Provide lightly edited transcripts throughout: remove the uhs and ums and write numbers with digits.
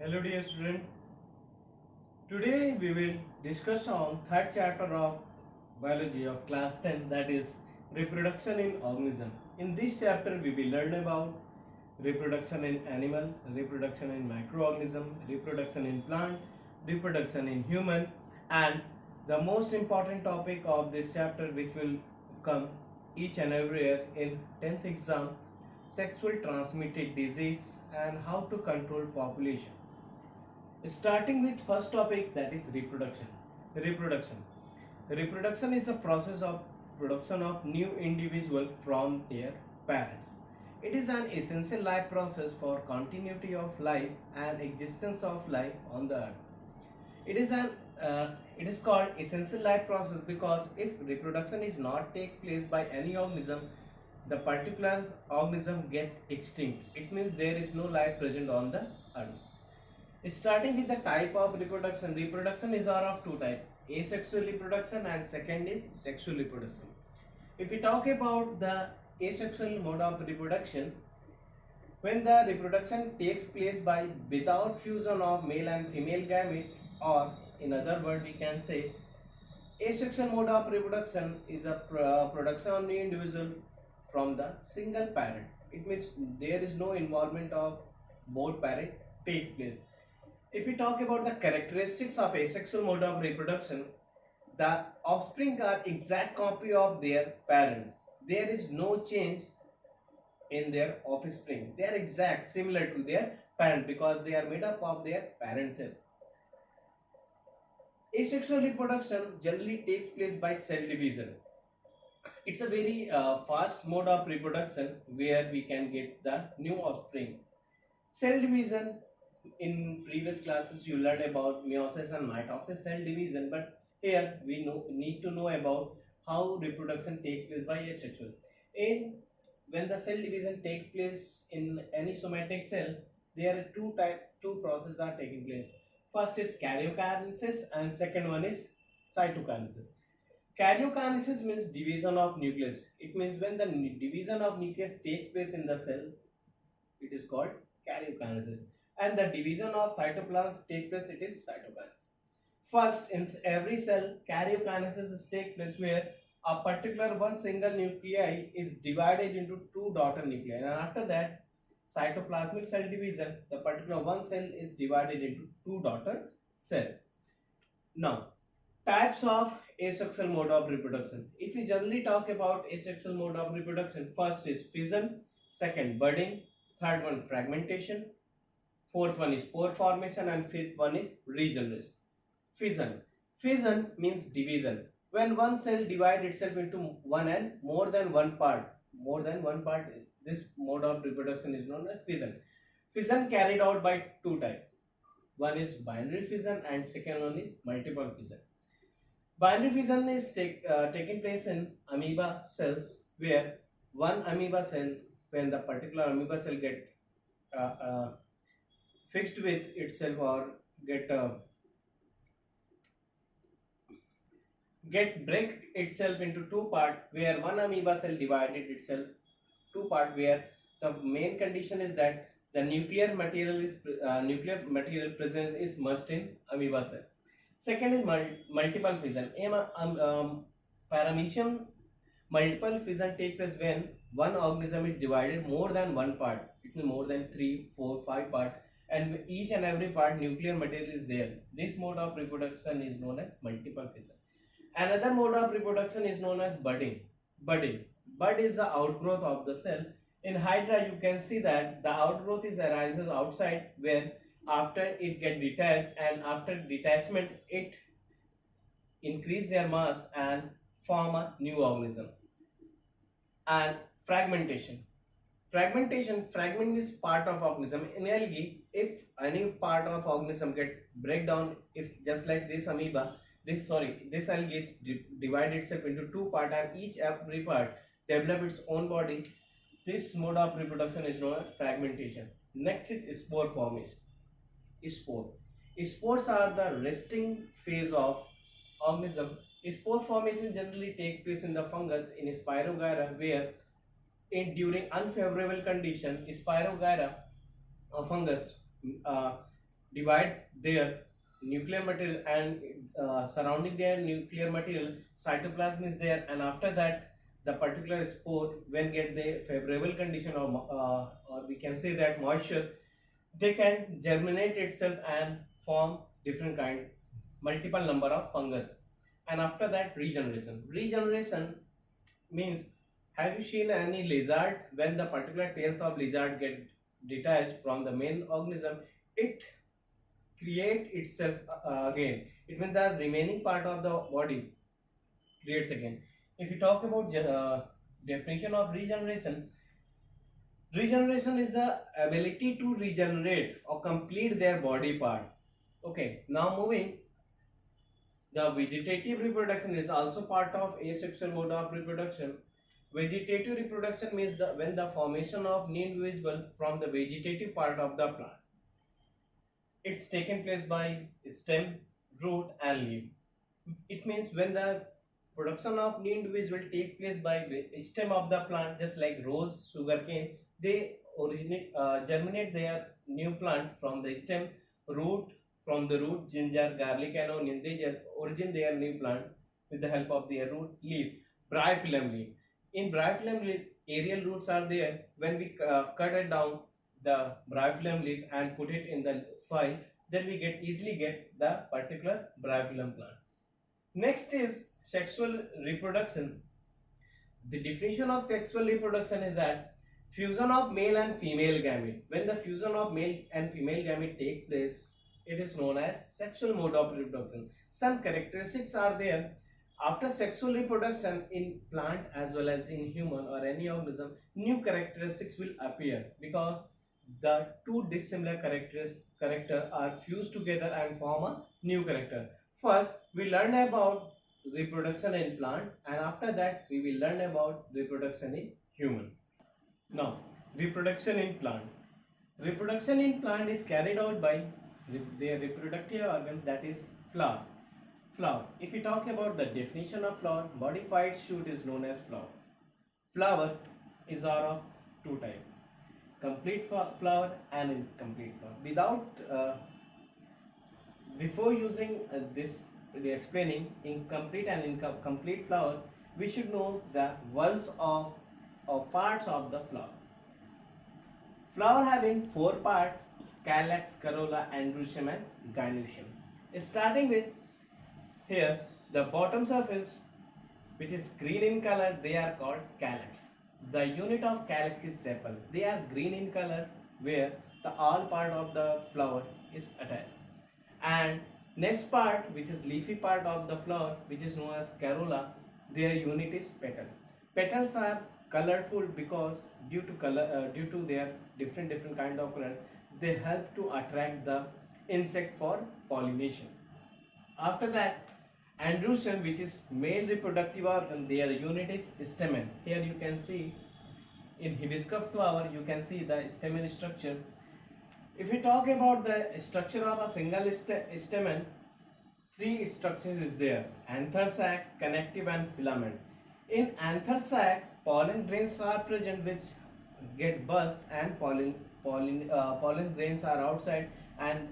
Hello dear student. Today we will discuss on third chapter of biology of class 10, that is reproduction in organism. In this chapter we will learn about reproduction in animal, reproduction in microorganism, reproduction in plant, reproduction in human, and the most important topic of this chapter which will come each and every year in 10th exam, sexual transmitted disease and how to control population. Starting with first topic, that is reproduction. Reproduction. Reproduction is a process of production of new individual from their parents. It is an essential life process for continuity of life and existence of life on the earth. It is an it is called essential life process because if reproduction is not take place by any organism, the particular organism get extinct. It means there is no life present on the earth. Starting with the type of reproduction, reproduction is are of two types, asexual reproduction and second is sexual reproduction. If we talk about the asexual mode of reproduction, when the reproduction takes place by without fusion of male and female gamete, or in other word we can say asexual mode of reproduction is a production of new individual from the single parent. It means there is no involvement of both parent take place. If we talk about the characteristics of asexual mode of reproduction, the offspring are exact copy of their parents. There is no change in their offspring. They are exact similar to their parent because they are made up of their parent cell. Asexual reproduction generally takes place by cell division. It's a very fast mode of reproduction where we can get the new offspring. Cell division, in previous classes you learned about meiosis and mitosis cell division, but here we need to know about how reproduction takes place by asexual. In when the cell division takes place in any somatic cell, there are two processes are taking place. First is karyokinesis and second one is cytokinesis. Karyokinesis means division of nucleus. It means when the division of nucleus takes place in the cell, it is called karyokinesis, and the division of cytoplasm takes place, it is cytokinesis. First, in every cell, karyokinesis takes place where a particular one single nuclei is divided into two daughter nuclei, and after that, cytoplasmic cell division, the particular one cell is divided into two daughter cell. Now, types of asexual mode of reproduction. If we generally talk about asexual mode of reproduction, first is fission, second budding, third one fragmentation, fourth one is spore formation, and fifth one is regeneration. Fission. Fission means division. When one cell divides itself into one and more than one part, this mode of reproduction is known as fission. Fission carried out by two types. One is binary fission and second one is multiple fission. Binary fission is taking place in amoeba cells where one amoeba cell, when the particular amoeba cell uh, uh, fixed with itself or get break itself into two part, where one amoeba cell divided itself two part, where the main condition is that the nuclear material present is must in amoeba cell. Second is multiple fission. Paramecium multiple fission takes place when one organism is divided more than one part. It means more than 3, 4, 5 part, and each and every part nuclear material is there. This mode of reproduction is known as multiple fission. Another mode of reproduction is known as budding. Budding. Bud is the outgrowth of the cell. In Hydra, you can see that the outgrowth is arises outside, where after it get detached, and after detachment it increase their mass and form a new organism. And fragmentation. Fragment is part of organism. In algae, if any part of organism get breakdown, if just like this amoeba, this algae is divide itself into two part, and each every part develop its own body. This mode of reproduction is known as fragmentation. Next is spore formation. Spore. Spores are the resting phase of organism. Spore formation generally takes place in the fungus in Spirogyra, where during unfavorable condition, Spirogyra, a fungus, uh, divide their nuclear material, and surrounding their nuclear material cytoplasm is there, and after that the particular spore when get the favorable condition or we can say that moisture, they can germinate itself and form different kind, multiple number of fungus. And after that, regeneration means, have you seen any lizard when the particular tails of lizard get detached from the main organism, it create itself again. It means the remaining part of the body creates again. If you talk about definition of regeneration, regeneration is the ability to regenerate or complete their body part. Okay, now moving, the vegetative reproduction is also part of asexual mode of reproduction. Vegetative reproduction means when the formation of new individual from the vegetative part of the plant. It's taken place by stem, root, and leaf. It means when the production of new individual takes place by the stem of the plant, just like rose, sugarcane, they germinate their new plant from the stem, root from the root, ginger, garlic, and onion. They origin their new plant with the help of their root, leaf, bryophyllum leaf. In bryophyllum leaf, aerial roots are there. When we cut it down, the bryophyllum leaf and put it in the soil, then we easily get the particular bryophyllum plant. Next is sexual reproduction. The definition of sexual reproduction is that fusion of male and female gamete. When the fusion of male and female gamete take place, it is known as sexual mode of reproduction. Some characteristics are there. After sexual reproduction in plant as well as in human or any organism, new characteristics will appear because the two dissimilar character are fused together and form a new character. First, we learn about reproduction in plant, and after that we will learn about reproduction in human. Now, reproduction in plant. Reproduction in plant is carried out by their reproductive organ, that is flower. Flower. If we talk about the definition of flower, modified shoot is known as flower. Flower is are of two types: complete flower and incomplete flower. Without before using this explaining incomplete and incomplete flower, we should know the whorls of or parts of the flower. Flower having four parts: calyx, corolla, androecium, and gynoecium. Starting with here, the bottom surface, which is green in color, they are called calyx. The unit of calyx is sepal. They are green in color, where the all part of the flower is attached. And next part, which is leafy part of the flower, which is known as corolla, their unit is petal. Petals are colorful because due to their different kind of color, they help to attract the insect for pollination. After that, androecium, which is male reproductive organ, their unit is stamen. Here you can see in hibiscus flower, you can see the stamen structure. If we talk about the structure of a single stamen, three structures is there: anther sac, connective, and filament. In anther sac, pollen grains are present which get burst, and pollen grains are outside, and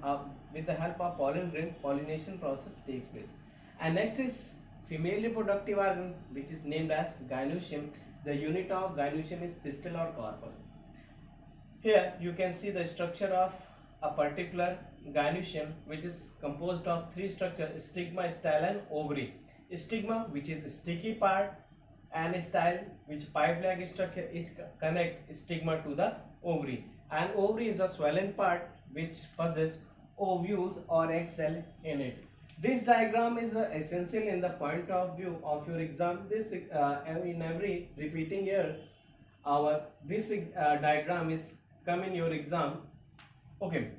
with the help of pollen grain, pollination process takes place. And next is female reproductive organ, which is named as gynoecium. The unit of gynoecium is pistil or carpel. Here you can see the structure of a particular gynoecium, which is composed of three structures: stigma, style, and ovary. Stigma, which is the sticky part, and style, which pipe-like structure, is connect stigma to the ovary. And ovary is a swollen part which possesses ovules or egg cell in it. This diagram is essential in the point of view of your exam. This in every repeating year, our this diagram is come in your exam. Okay.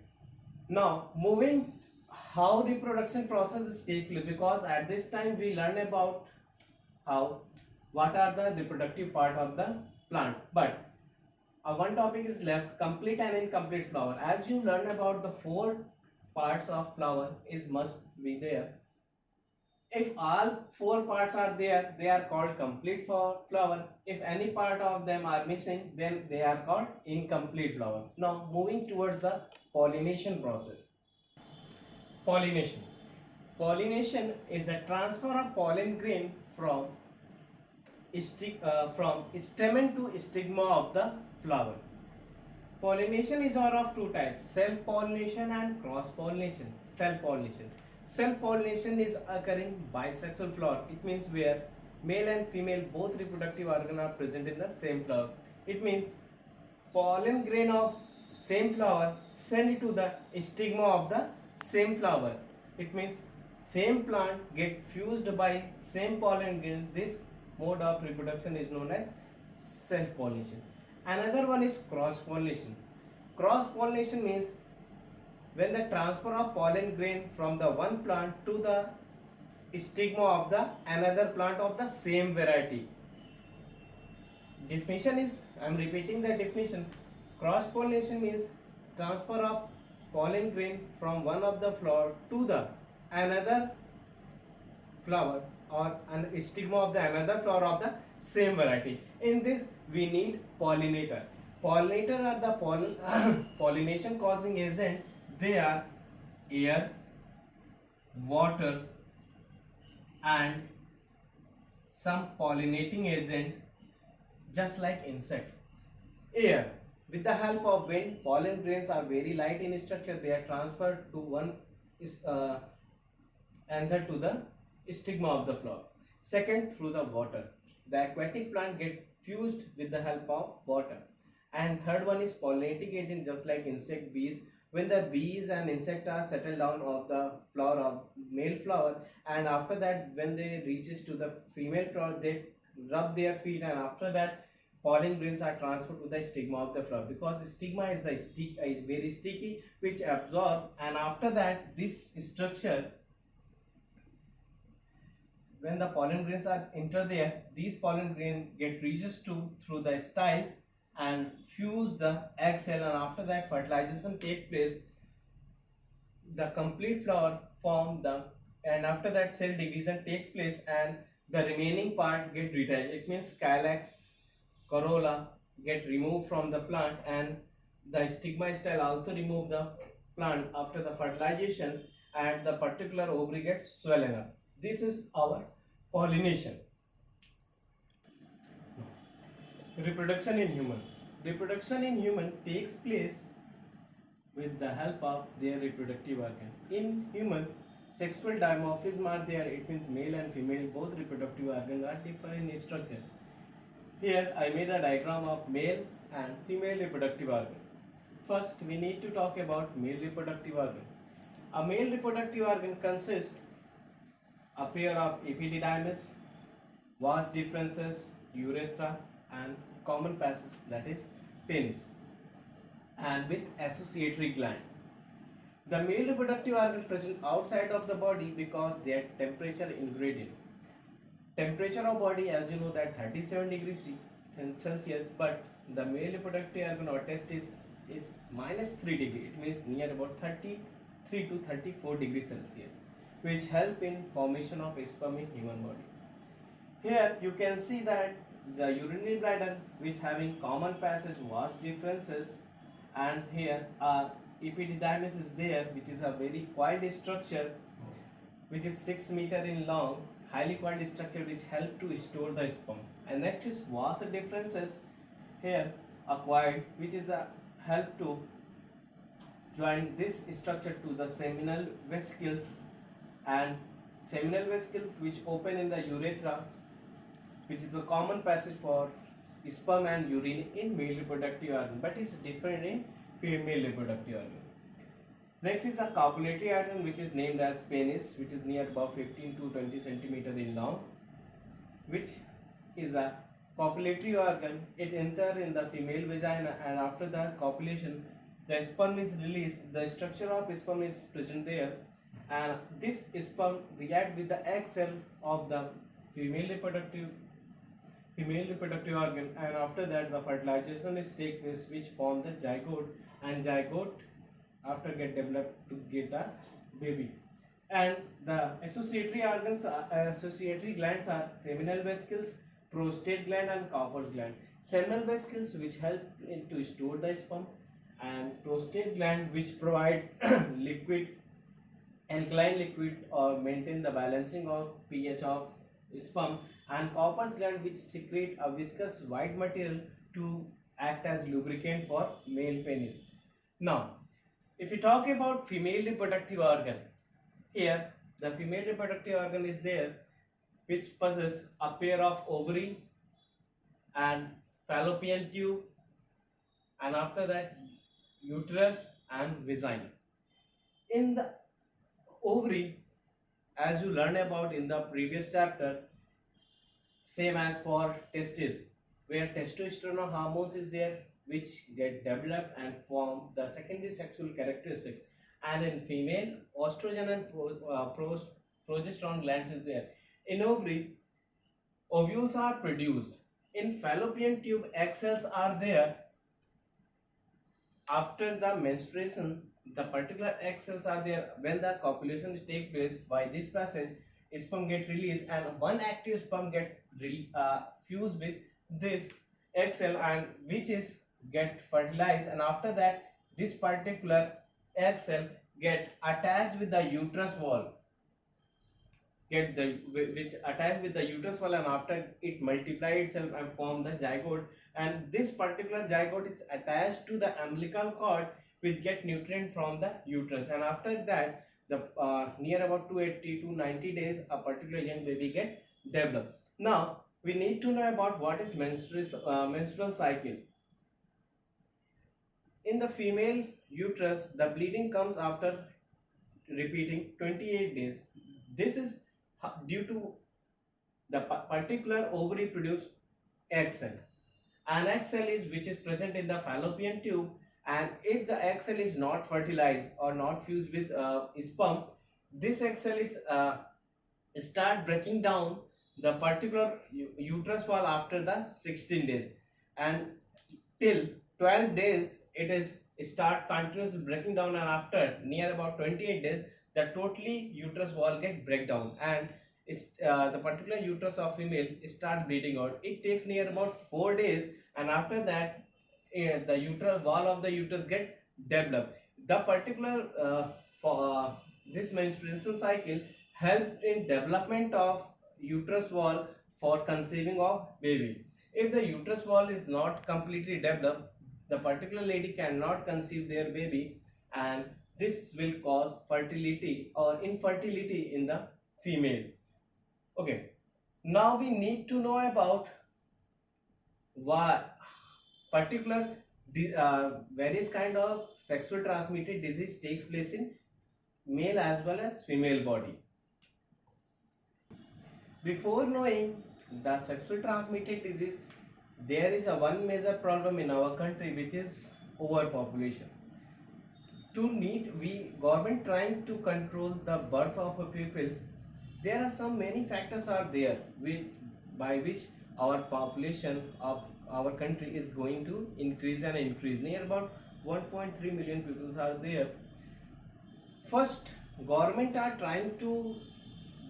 Now moving how reproduction process take place, because at this time we learn about what are the reproductive part of the plant, but one topic is left: complete and incomplete flower. As you learn about the four parts of flower is must be there. If all four parts are there, they are called complete flower. If any part of them are missing, then they are called incomplete flower. Now moving towards the pollination process. Pollination. Pollination is the transfer of pollen grain from stamen to stigma of the flower. Pollination is one of two types: self-pollination and cross-pollination. Self-pollination. Self-pollination is occurring bisexual flower. It means where male and female both reproductive organs are present in the same flower. It means pollen grain of same flower send it to the stigma of the same flower. It means same plant get fused by same pollen grain. This mode of reproduction is known as self-pollination. Another one is cross-pollination. Cross-pollination means when the transfer of pollen grain from the one plant to the stigma of the another plant of the same variety. Definition is, I am repeating the definition. Cross-pollination means transfer of pollen grain from one of the flower to the another flower or an stigma of the another flower of the same variety. In this we need pollinator. Pollinator are the pollination causing agent. They are air, water and some pollinating agent just like insect. Air. With the help of wind, pollen grains are very light in structure. They are transferred to one anther to the stigma of the flower. Second, through the water. The aquatic plant get fused with the help of water. And third one is pollinating agent, just like insect, bees. When the bees and insect are settled down of the flower of male flower, and after that when they reaches to the female flower, they rub their feet, and after that pollen grains are transferred to the stigma of the flower, because the stigma is the is very sticky, which absorb, and after that this structure, when the pollen grains are enter there, these pollen grain get reaches to through the style and fuse the egg cell, and after that fertilization take place. The complete flower form the, and after that cell division takes place, and the remaining part get detached. It means calyx, corolla get removed from the plant, and the stigma style also remove the plant after the fertilization, and the particular ovary gets swollen up. This is our pollination. Reproduction in human. Reproduction in human takes place with the help of their reproductive organ. In human, sexual dimorphism are there. It means male and female both reproductive organs are different in structure. Here I made a diagram of male and female reproductive organ. First we need to talk about male reproductive organ. A male reproductive organ consists a pair of epididymis, vas deferens, urethra and common passage, that is penis, and with associatory gland. The male reproductive organ present outside of the body because their temperature ingredient. Temperature of body, as you know, that 37 degrees Celsius, but the male reproductive organ or testis is -3 degree. It means near about 33 to 34 degrees Celsius, which help in formation of sperm in human body. Here you can see that the urinary bladder, which having common passage, vas deferens, and here epididymis is there, which is a very coiled structure, which is 6 meter in long, highly coiled structure, which help to store the sperm. And next is vas deferens, here acquired, which is a help to join this structure to the seminal vesicles, and seminal vesicles which open in the urethra, which is the common passage for sperm and urine in male reproductive organ, but is different in female reproductive organ. Next is a copulatory organ, which is named as penis, which is near about 15 to 20 centimeter in long, which is a copulatory organ. It enters in the female vagina, and after the copulation the sperm is released. The structure of sperm is present there, and this sperm react with the egg cell of the female reproductive organ, and after that the fertilization is take place, which form the zygote, and zygote after get developed to get a baby. And the associatory organs, associatory glands are seminal vesicles, prostate gland and Cowper's gland. Seminal vesicles which help to store the sperm, and prostate gland which provide liquid alkaline liquid or maintain the balancing of pH of sperm, and corpus gland which secrete a viscous white material to act as lubricant for male penis. Now, if we talk about female reproductive organ, here the female reproductive organ is there which possess a pair of ovary and fallopian tube, and after that uterus and vagina. In the ovary, as you learned about in the previous chapter, same as for testes, where testosterone hormones is there which get developed and form the secondary sexual characteristics, and in female estrogen and progesterone glands is there. In ovary, ovules are produced. In fallopian tube, egg cells are there. After the menstruation, the particular egg cells are there. When the copulation takes place, by this process sperm get released, and one active sperm get fused with this egg cell, and which is get fertilized, and after that this particular egg cell get attached with the uterus wall, get the which attached with the uterus wall, and after it multiply itself and form the zygote, and this particular zygote is attached to the umbilical cord which get nutrient from the uterus, and after that the near about 280 to 90 days a particular young baby get developed. Now we need to know about what is menstrual cycle. In the female uterus, the bleeding comes after repeating 28 days. This is due to the particular ovary produce egg cell. An egg cell is which is present in the fallopian tube, and if the egg cell is not fertilized or not fused with sperm, this egg cell is start breaking down the particular uterus wall after the 16 days, and till 12 days it is start continuously breaking down, and after near about 28 days the totally uterus wall get break down, and it's the particular uterus of female start bleeding out. It takes near about 4 days, and after that the uterus wall of the uterus get developed. The particular for this menstruation cycle help in development of uterus wall for conceiving of baby. If the uterus wall is not completely developed, the particular lady cannot conceive their baby, and this will cause fertility or infertility in the female. Okay, now we need to know about what particular various kind of sexual transmitted disease takes place in male as well as female body. Before knowing the sexual transmitted disease, there is a one major problem in our country which is overpopulation. To meet we government trying to control the birth of a people, there are some many factors are there by which our population of our country is going to increase and increase. Near about 1.3 million people are there. First, government are trying to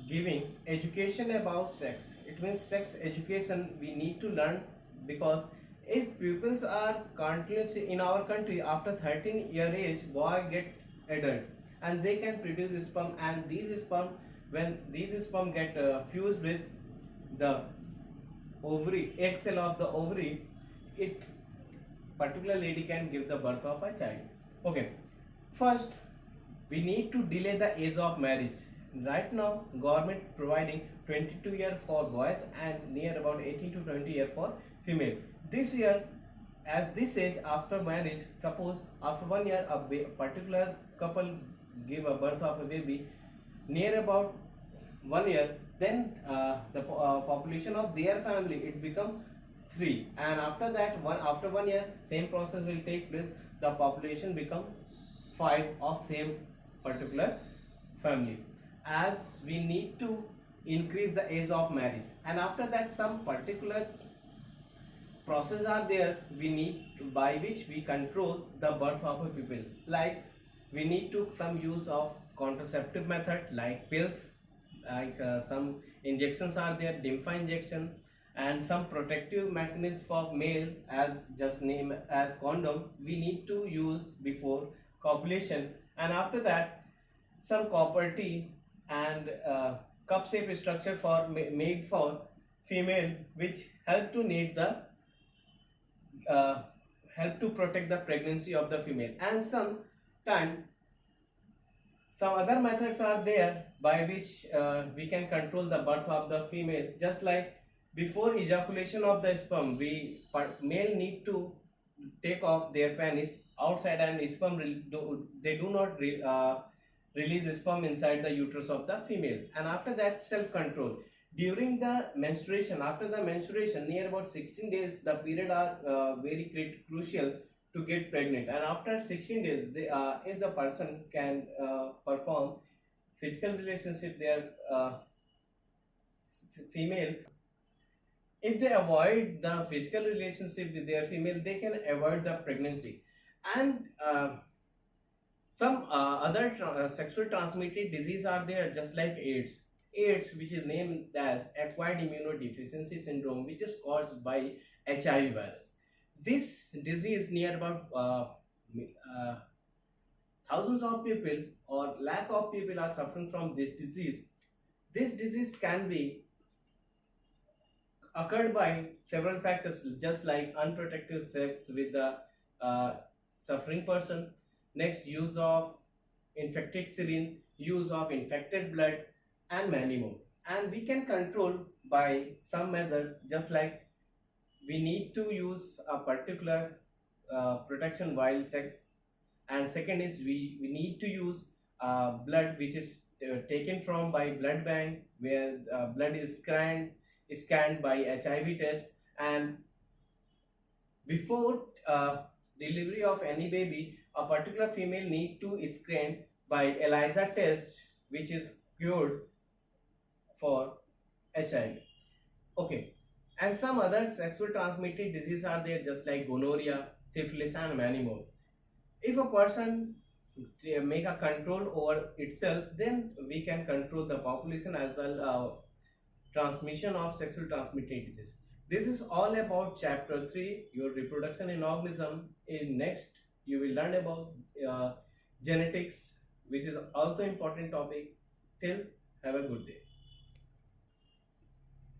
giving education about sex. It means sex education we need to learn, because if pupils are continuously in our country after 13-year age, boy get adult and they can produce sperm, and these sperm, when these sperm get fused with the ovary, egg cell of the ovary, it particular lady can give the birth of a child. Okay, first we need to delay the age of marriage. Right now government providing 22 year for boys and near about 18 to 20 year for female. This year, as this age after marriage, suppose after 1 year a particular couple give a birth of a baby, near about 1 year, then the population of their family it become 3, and after that after 1 year same process will take place, the population become 5 of same particular family, as we need to increase the age of marriage. And after that some particular process are there we need to, by which we control the birth of a people, like we need to some use of contraceptive method like pills, like some injections are there, Dimfa injection, and some protective mechanism for male as just name as condom we need to use before copulation. And after that some property and cup shape structure for made for female, which help to need the uh, help to protect the pregnancy of the female. And some other methods are there by which we can control the birth of the female. Just like before ejaculation of the sperm, male need to take off their penis outside, and they do not release sperm inside the uterus of the female. And after that, self control during the menstruation. After the menstruation, near about 16 days, the period are very crucial to get pregnant. And after 16 days, if the person can perform physical relationship, their female, if they avoid the physical relationship with their female, they can avoid the pregnancy. And some other sexual transmitted disease are there, just like AIDS, which is named as acquired immunodeficiency syndrome, which is caused by HIV virus. This disease, near about thousands of people or lakh of people are suffering from this disease. This disease can be occurred by several factors, just like unprotected sex with the uh, suffering person, next use of infected saline, use of infected blood, and many more. And we can control by some measure, just like we need to use a particular protection while sex. And second is we need to use blood which is taken from by blood bank, where blood is scanned by HIV test. And before delivery of any baby, a particular female need to screen by ELISA test, which is cured for HIV. Okay, and some other sexual transmitted diseases are there, just like gonorrhea, syphilis, and many more. If a person make a control over itself, then we can control the population as well, transmission of sexual transmitted disease. This is all about chapter 3, your reproduction in organism. In next, you will learn about genetics, which is also important topic. Till, have a good day.